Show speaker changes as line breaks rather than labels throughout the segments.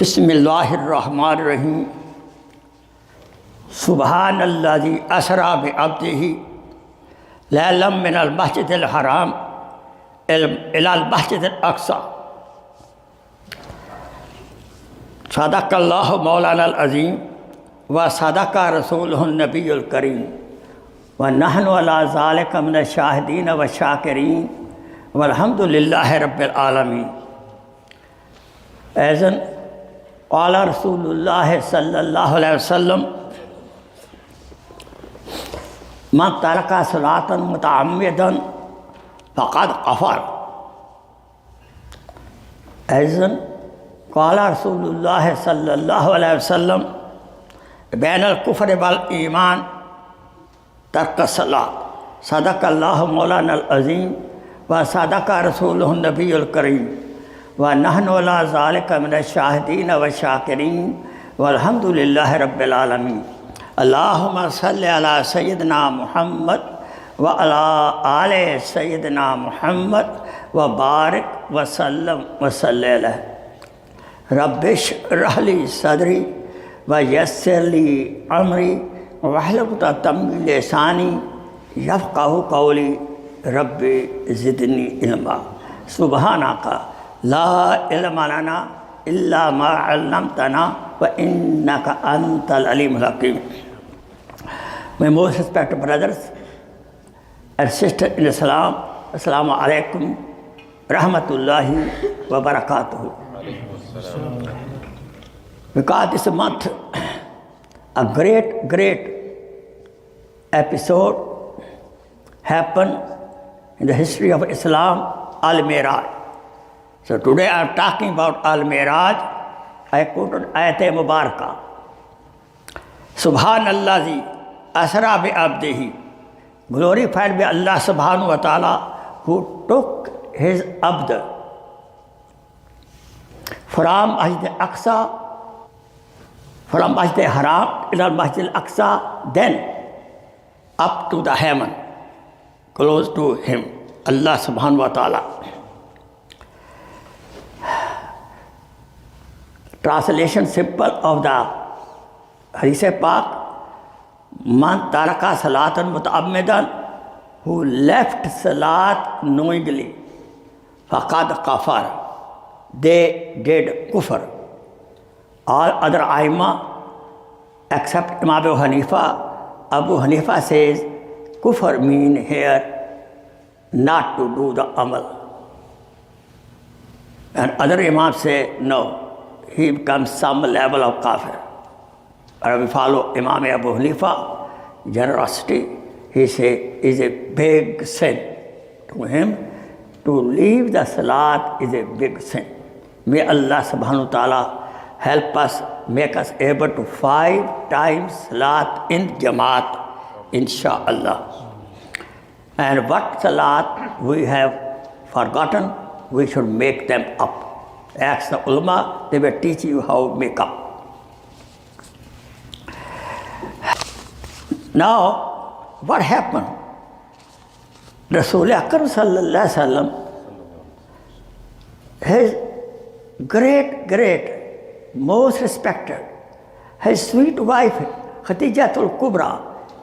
بسم اللہ الرحمن الرحیم سبحان الذی اسریٰ بعبدہ لیلا من المسجد الحرام الی المسجد الاقصی صدق اللہ مولانا العظیم و صدق رسولہ النبی الکریم ونحن علی ذلک من الشاہدین والشاکرین والحمد للہ رب العالمین۔ ایذن قال رسول اللہ صلی اللہ علیہ وسلم من ترک صلاة متعمدا فقد کفر۔ ایذن قال رسول اللہ صلی اللہ علیہ وسلم بین الکفر والایمان ترک الصلاۃ۔ صدق اللہ مولانا العظیم و صدق رسولہ النبی الکریم ونحن علی ذلک من الشاہدین والشاکرین والحمد للہ رب العالمین۔ اللہم صلی علی سیدنا محمد وعلی آل سیدنا محمد وبارک وسلم وصلی علیہ۔ رب اشرح لی صدری ویسر لی امری واحلل عقدۃ من لسانی یفقہوا قولی رب زدنی علما۔ سبحانک لا علم لنا الا ما علمتنا وانک انت العلیم الحکیم۔ My most respected brothers and sisters in Islam, Assalamu alaikum rahmatullahi wa barakatuh. Because this month a great episode happened in the history of Islam, Al-Miraj. So today I am talking about Al-Miraj. I quoted Ayat Mubarakah. Subhanallazi asra bi abdihi. Glorified be Allah subhanahu wa ta'ala who took his abd from Masjid al-Aqsa, from Masjid al-Haram ila Masjid al-Aqsa, then up to the heaven, close to him, Allah subhanahu wa ta'ala. Translation simple of the Hadith Pak: Man taraka salatan muta'ammidan, who left salat knowingly, faqad kafar, they did kufr. All other aima except Imam Abu Hanifa says kufr mean here not to do the amal, and other imams say no, he becomes some level of kafir. Or we follow Imam Abu Hanifa, generosity, he say is a big sin. To him, to leave the salat is a big sin. May Allah subhanahu wa ta'ala help us, make us able to 5 times salat in Jamaat, insha'Allah. And what salat we have forgotten, we should make them up. Ask the ulama, they will teach you how to make up. Now, what happened? Rasul Akram sallallahu alaihi wasallam, his great, most respected, his sweet wife, Khadijatul Kubra,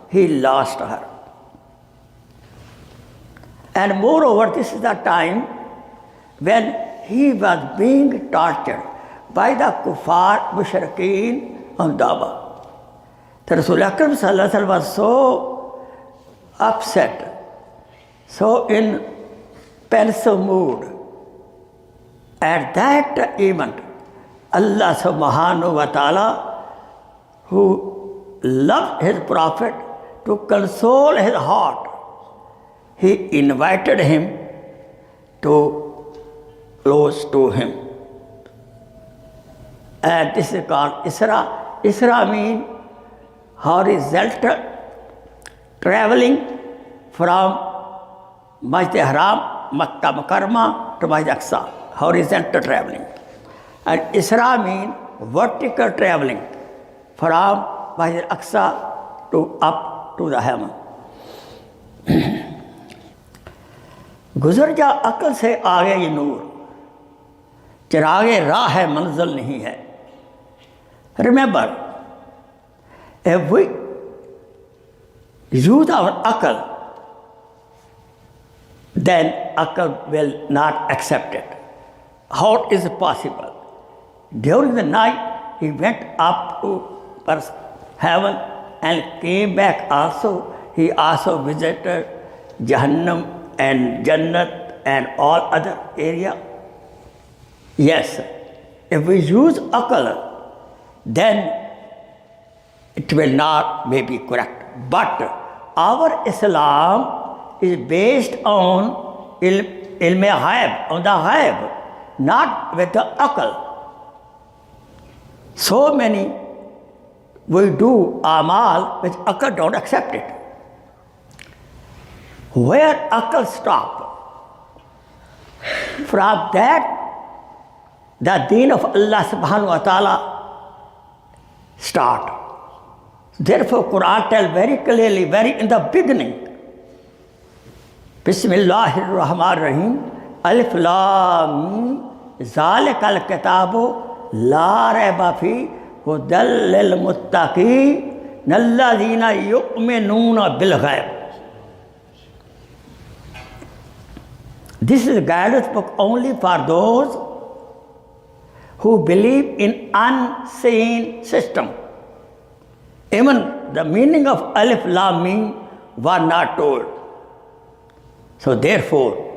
he lost her. And moreover, this is the time when he was being tortured by the kuffar mushrikeen on Dawah. The Rasul Akram sallallahu alaihi wasallam was so upset, so in pensive mood. At that event, Allah subhanahu wa ta'ala, who loved his prophet, to console his heart, he invited him to close to him. And this is called Isra. Isra means horizontal traveling from Masjid Haram, Makkah Mukarramah to Masjid Aqsa. Horizontal traveling. And Isra means vertical traveling from Masjid Aqsa to up to the heaven. گزر جا عقل سے آگے یہ نور، چراغ راہ ہے منزل نہیں ہے۔ Remember, if we use our akal, then akal will not accept it. How is it possible? During the night, he went up to heaven and came back also. He also visited Jahannam and Jannat and all other area. Yes, if we use akal, then it will not maybe correct. But our Islam is based on ilm ghaib, on the ghaib, not with the akal. So many we do amal which akal don't accept it. Where akal stop? From that, the deen of Allah subhanahu wa ta'ala start. Therefore, Quran tells very clearly, very in the beginning, Bismillahir Rahmanir Rahim, Alif Lam Mim, Zalikal Kitabu La Raiba Fi, Hudal lil Muttaqin, Alladhina yu'minuna bil ghaib. This is a guidance book only for those who believe in unseen system. Even the meaning of Alif Lam Mim was not told. So therefore,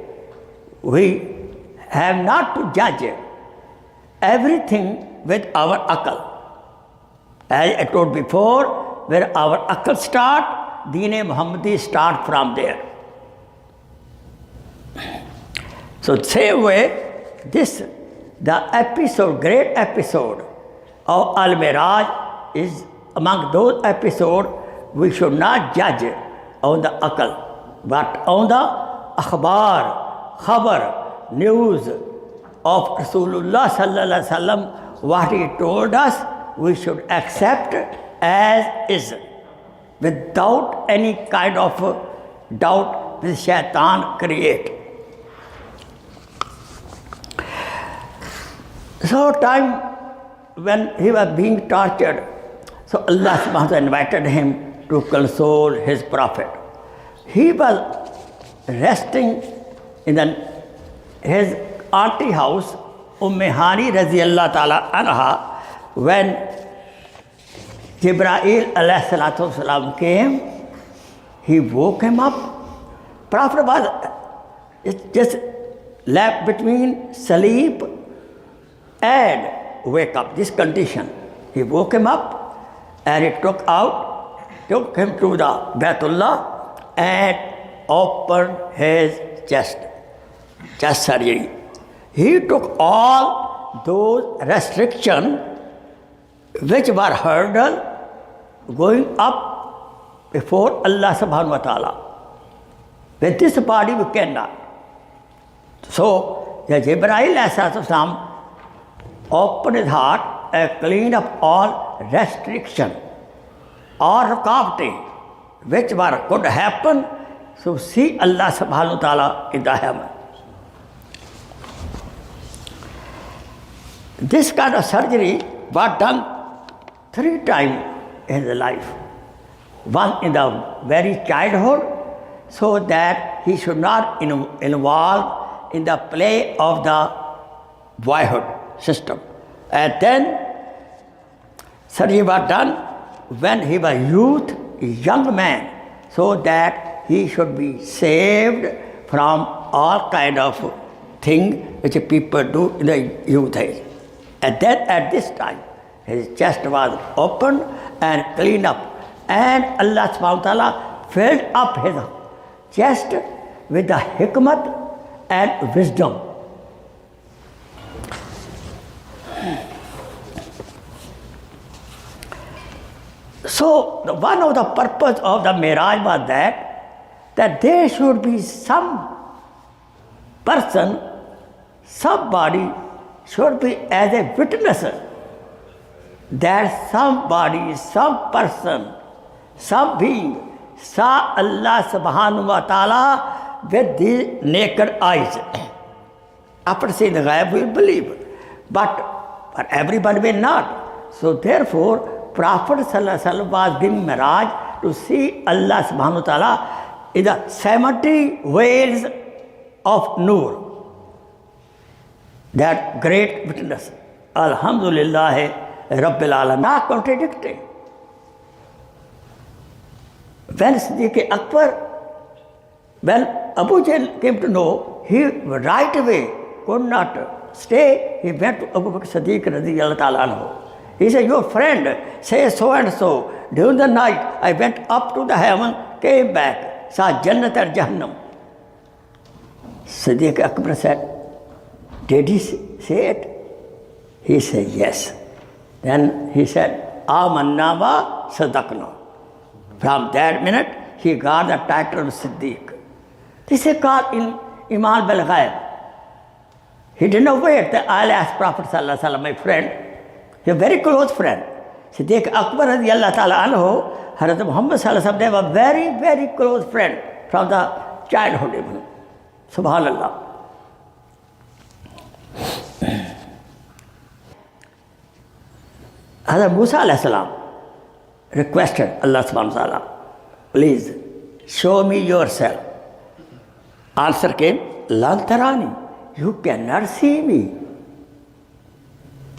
we have not to judge everything with our akal. As I told before, where our akal start, Deen-e Muhammadi start from there. So same way, the episode, great episode of Al-Miraj is among those episodes we should not judge on the akal, but on the akhbar, khabar, news of Rasulullah sallallahu alaihi wasallam, what he told us, we should accept as is, without any kind of doubt which shaitan create. So time when he was being tortured, so Allah subhanahu wa ta'ala invited him to console his prophet. He was resting in his auntie house, Hani Raziyallahu ta'ala anha, when Jibreel alayhi salatu wasalam came. He woke him up. Prophet was just left between sleep and wake up, this condition. He woke him up and he took him to the Baitullah and opened his chest surgery. He took all those restrictions which were hurdle going up before Allah subhanahu wa ta'ala. With this body we cannot. So the Jibreel as-salam opened his heart and cleaned up all restriction or rukavati which could happen. So see Allah subhanahu wa ta'ala in the heaven. This kind of surgery was done 3 times in his life. One in the very childhood, so that he should not involve in the play of the boyhood system. And then surgery was done when he was youth, a young man, so that he should be saved from all kind of things which people do in the youth age. And then at this time, his chest was opened and cleaned up. And Allah subhanahu wa ta'ala filled up his chest with the hikmat and wisdom. So one of the purpose of the Miraj was that there should be some person, somebody should be as a witness that somebody, some person, some being saw Allah subhanahu wa ta'ala with the naked eyes. After seeing the ghaib, we believe. But for everybody will not. So therefore, Prophet sallallahu alaihi wasallam was giving Miraj to see Allah subhanahu wa ta'ala in the 70 veils of Noor. That great witness. Alhamdulillah Rabbil Alamin. Not contradicting. When Siddiq Akbar, when Abu Jahl came to know, he right away could not stay. He went to Abu Bakr Siddiq radiyallahu ta'ala anhu. He said, your friend says so and so. During the night, I went up to the heaven, came back, saw Jannat and Jahannam. Siddiq Akbar said, did he say it? He said, yes. Then he said, Amanna wa sadaqna. From that minute, he got the title of Siddiq. This is called in Iman bil Ghaib. He did not wait that I'll ask Prophet sallallahu alaihi wasallam, my friend, a very close friend. Siddiq Akbar radiyallahu ta'ala anhu, Hazrat Muhammad sallallahu alaihi wasallam, they were very, very close friend from the childhood even. Subhanallah. Hazrat Musa alayhi salam requested Allah subhanahu wa ta'ala, please show me yourself. Answer came, Lan tarani, you cannot see me.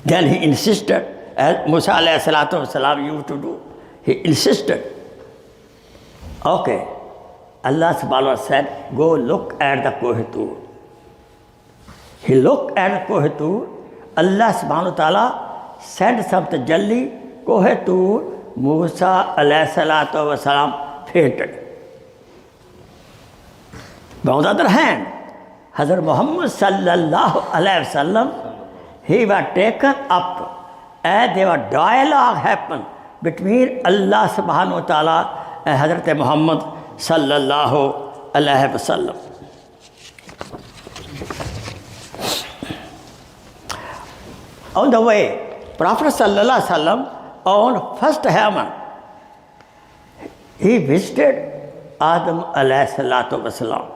Then he insisted, as Musa alayhi salatu wasalam used to do, he insisted. Okay, Allah subhanahu wa ta'ala said, go look at the Koh Tur. He looked at the Koh Tur. Allah subhanahu wa ta'ala sent some tajalli, Koh Tur. Musa alayhi salatu wasalam fainted. But on the other hand, Hazrat Muhammad sallallahu alayhi wasallam, he was taken up and there was dialogue happened between Allah subhanahu wa ta'ala and Hazrat Muhammad sallallahu alayhi wasallam. On the way, Prophet sallallahu alayhi wasallam on first heaven, he visited Adam alayhi salatu wasalam.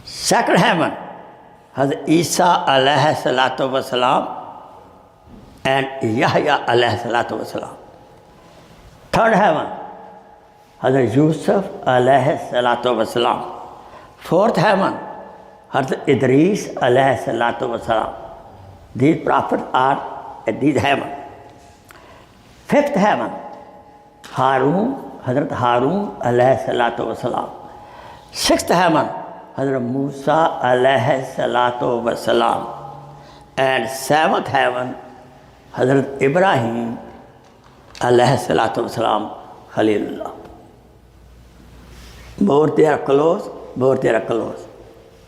Second heaven, Hazrat Isa alayhi salatu wasalam and Yahya alayhi salatu wasalam. Third heaven, Hazrat Yusuf alayhi salatu wasalam. Fourth heaven, Hazrat Idris alayhi salatu wasalam. These prophets are at these heaven. Fifth heaven, Harun, Hazrat Harun alayhi salatu wasalam. Sixth heaven, Hazrat Musa alayhi salatu wasalam. And seventh heaven, Hazrat Ibrahim alayhi salatu wasalam, Khalilullah. More they are close, more they are close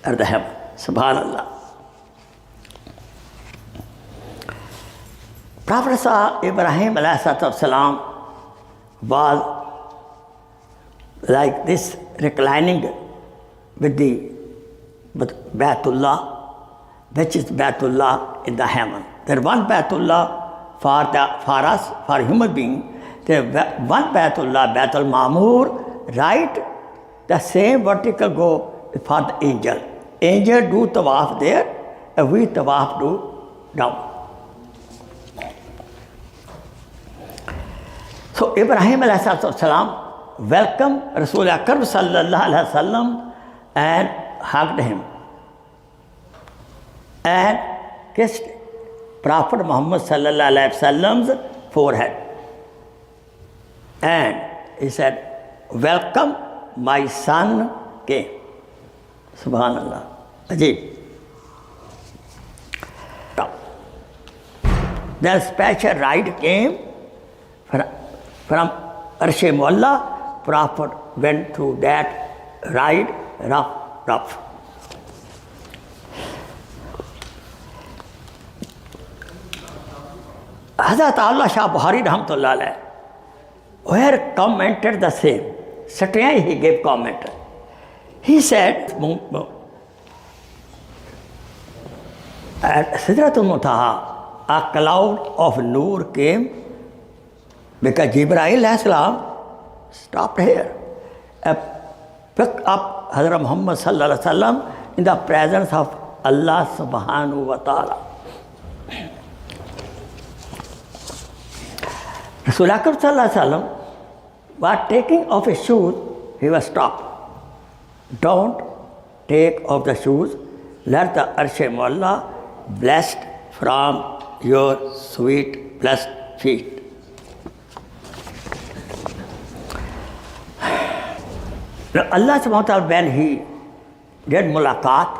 at the heaven. Subhanallah. Prophet saw Ibrahim alayhi salatu wasalam was like this, reclining with Baytullah, which is Baytullah in the heaven. There is one Baytullah for us, for human being. There is one Baytullah, Baytul Ma'mur, right? The same vertical go for the angel. Angel do tawaf there, and we tawaf do down. So Ibrahim alayhi salatu wasalam welcomed Rasul Akram sallallahu alayhi wasallam and hugged him and kissed Prophet Muhammad sallallahu alayhi wasallam's forehead. And he said, welcome my son came. Subhanallah. Ajib. The special ride came from Arsh-e Mualla. Prophet went through that ride rough. Hazrat Allah Shah Bukhari rahmatullah alayh where commented the same. Certainly he gave comment. He said, at Sidratul Muntaha, a cloud of Noor came because Jibreel alayhi salam stopped here. Picked up Hazrat Muhammad sallallahu alaihi wasallam in the presence of Allah subhanahu wa ta'ala. Rasul Akram sallallahu alaihi wasallam was taking off his shoes, he was stopped. Don't take off the shoes, let the Arsh Mu'alla blessed from your sweet blessed feet. Now Allah subhanahu wa ta'ala, when he did mulaqat,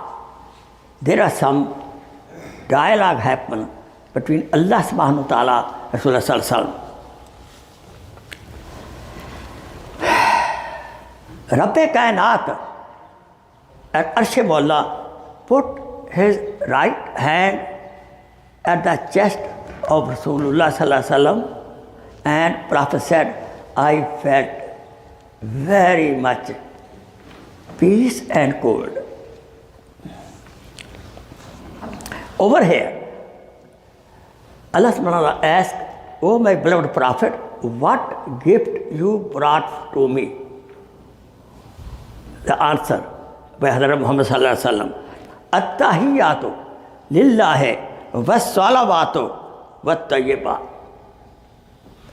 there are some dialogue happen between Allah subhanahu wa ta'ala and Rasulullah sallallahu alaihi wasallam. Rabbi Kainat at Arsh Mu'alla put his right hand at the chest of Rasulullah sallallahu alaihi wasallam, and Prophet said, I felt very much peace and cold. Over here, Allah subhanahu wa ta'ala asked, O my beloved Prophet, what gift you brought to me? The answer by Hazrat Muhammad sallallahu alaihi wasallam, At-tahiyyatu lillahi was-salawatu wat-tayyibat.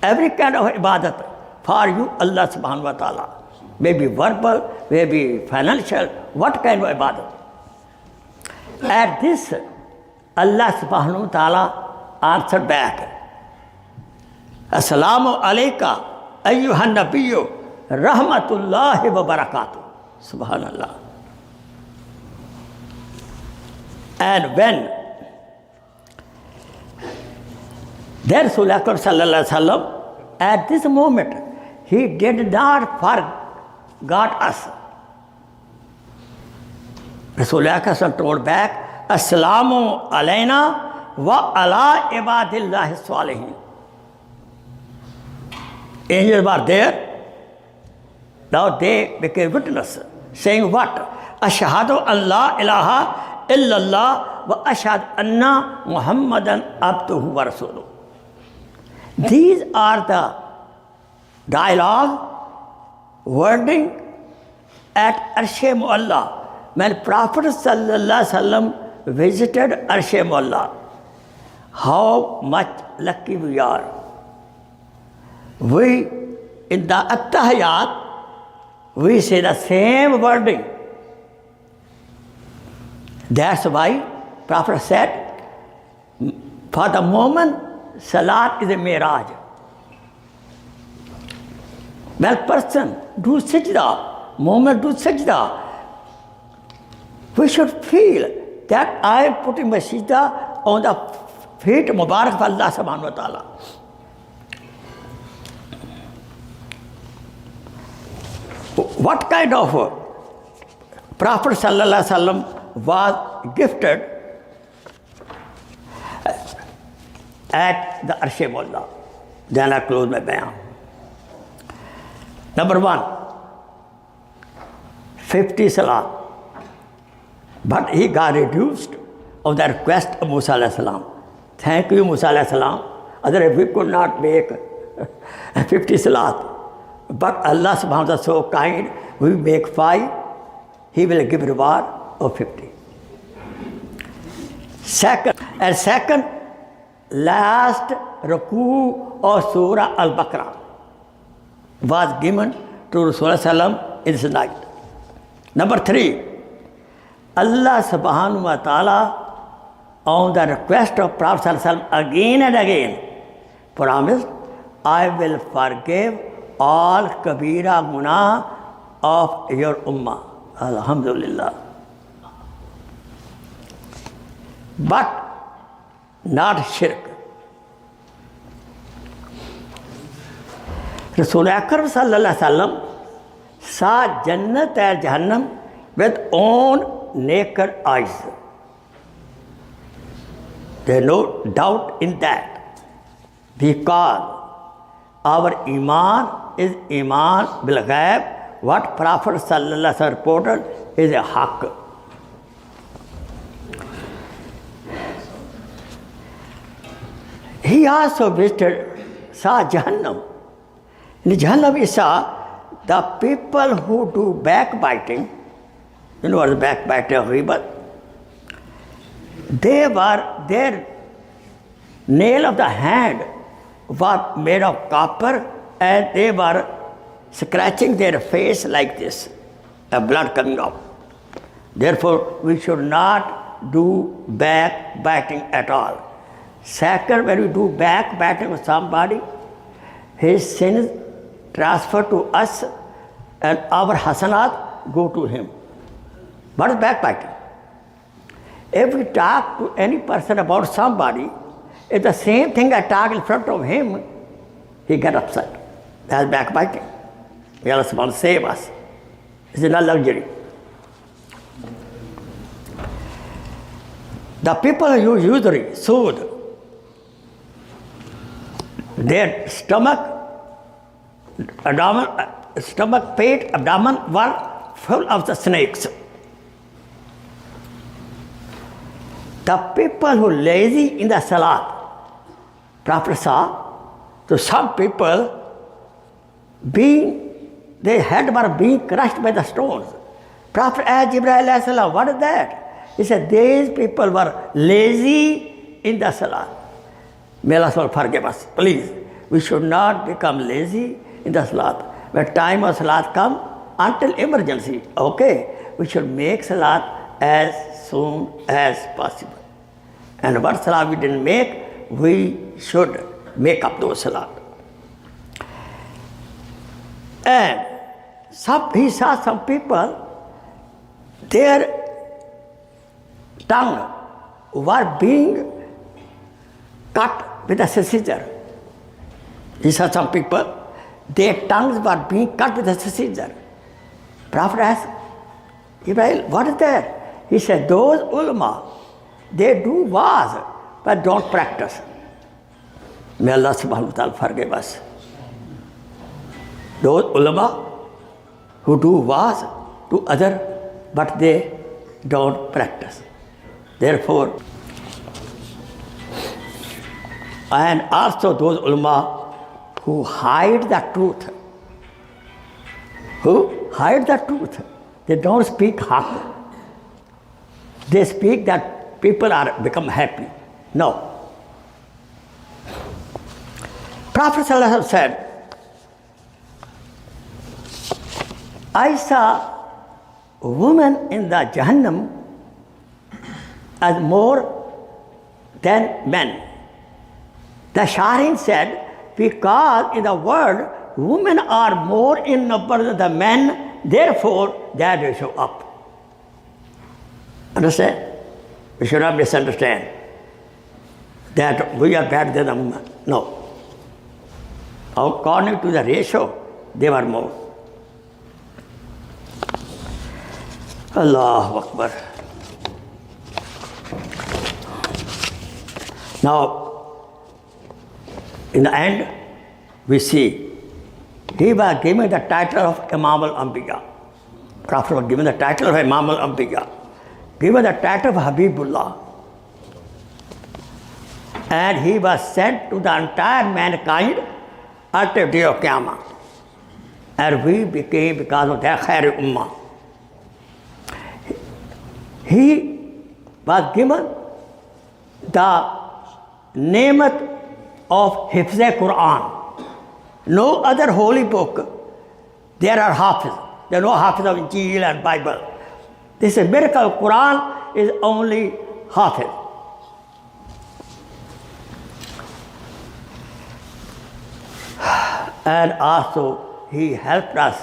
Every kind of ibadat for you, Allah subhanahu wa ta'ala. Maybe verbal, maybe financial, what kind of ibadat? At this, Allah subhanahu wa ta'ala answered back, Assalamu alayka ayyuhan nabiyyu rahmatullahi wa barakatuh. Subhanallah. And when there Rasul Akram sallallahu alaihi wasallam, at this moment, he did not forget us. Rasul Akram told back, Assalamu alayna wa ala ibadillahi salihin. Angels were there. Now they became witness, saying what? Ashhadu an la ilaha illallah wa ashhadu anna Muhammadan abduhu wa rasuluh. These are the dialogue, wording at Arsh Mu'alla. When Prophet sallallahu alaihi wasallam visited Arsh Mu'alla, how much lucky we are. We, in the At-Tahiyyat, we say the same wording. That's why Prophet said, for the moment, Salat is a miraj. When person do sajda, moment do sajda, we should feel that I am putting my sajda on the feet Mubarak of Allah subhanahu wa ta'ala. What kind of Prophet sallallahu alaihi wasallam was gifted at the Arsh Mu'alla? Then I close my bayan. Number one, 50 salat. But he got reduced on the request of Musa alayhi salam. Thank you, Musa alayhi salam. Otherwise we could not make 50 salat. But Allah subhanahu wa ta'ala is so kind, we make 5, He will give reward of 50. Second, last ruku of Surah Al-Baqarah was given to Rasulullah sallam in this night. Number 3, Allah subhanahu wa ta'ala, on the request of Prophet sallam again and again, promised, I will forgive all kabira munah of your ummah. Alhamdulillah. But not shirk. Rasul Akram sallallahu alaihi wasallam saw Jannat and Jahannam with own naked eyes. There is no doubt in that, because our iman is iman bil ghaib. What Prophet sallallahu alaihi wasallam reported is a haqq. He also visited, saw Jahannam. In Jahannam he saw the people who do backbiting. You know what is backbiting or ghibah? They were, their nail of the hand were made of copper and they were scratching their face like this, blood coming out. Therefore, we should not do backbiting at all. Second, when we do backbiting with somebody, his sins transfer to us and our hasanat go to him. What is backbiting? If we talk to any person about somebody, if the same thing I talk in front of him, he get upset. That's backbiting. May Allah subhanahu save us. This is not luxury. The people who use usury, soothe, their stomach, pit, abdomen were full of the snakes. The people who lazy in the salat, Prophet saw, so some people their head were being crushed by the stones. Prophet asked Jibreel, what is that? He said, these people were lazy in the salat. May Allah forgive us. Please, we should not become lazy in the salat. When time of salat come, until emergency, okay, we should make salat as soon as possible. And what salat we didn't make, we should make up those salat. And he saw some people, their tongue were being cut with a scissor. He saw some people, their tongues were being cut with a scissor. Prophet asked, Ibrahim, what is that? He said, those ulama, they do waz, but don't practice. May Allah subhanahu wa ta'ala forgive us. Those ulama who do waz to other, but they don't practice. Therefore, and also those ulama who hide the truth. Who hide the truth. They don't speak haq. They speak that people are become happy. No. Prophet ﷺ said, I saw women in the Jahannam as more than men. The Sharin said, because in the world, women are more in number than the men, therefore that will show up. Understand? We should not misunderstand that we are better than the women. No. According to the ratio, they were more. Allahu Akbar. Now, in the end, we see he was given the title of Imam al-Anbiya. Prophet was given the title of Imam al-Anbiya, given the title of Habibullah. And he was sent to the entire mankind until the day of Qiyamah. And we became, because of that, Khair Ummah. He was given the namat of Hifz Quran. No other holy book, there are Hafiz. There are no Hafiz of Injil and Bible. This is a miracle. Quran is only Hafiz. And also, he helped us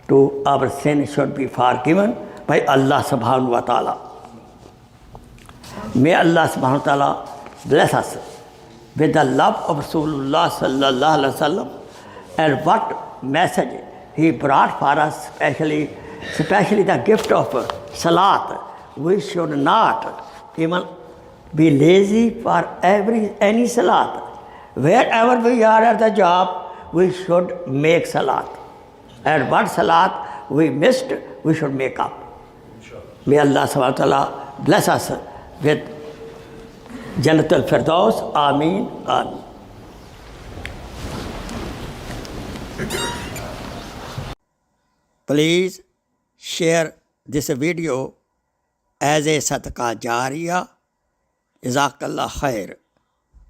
to our sin should be forgiven by Allah subhanahu wa ta'ala. May Allah subhanahu wa ta'ala bless us with the love of Rasulullah sallallahu alaihi wasallam and what message he brought for us, especially the gift of salat. We should not even be lazy for any salat. Wherever we are at the job, we should make salat. And what salat we missed, we should make up. May Allah subhanahu wa ta'ala bless us with Jannat al-Firdaus. Ameen. Ameen. Please share this video as a sadaqah jariyah. Jazakallah khair.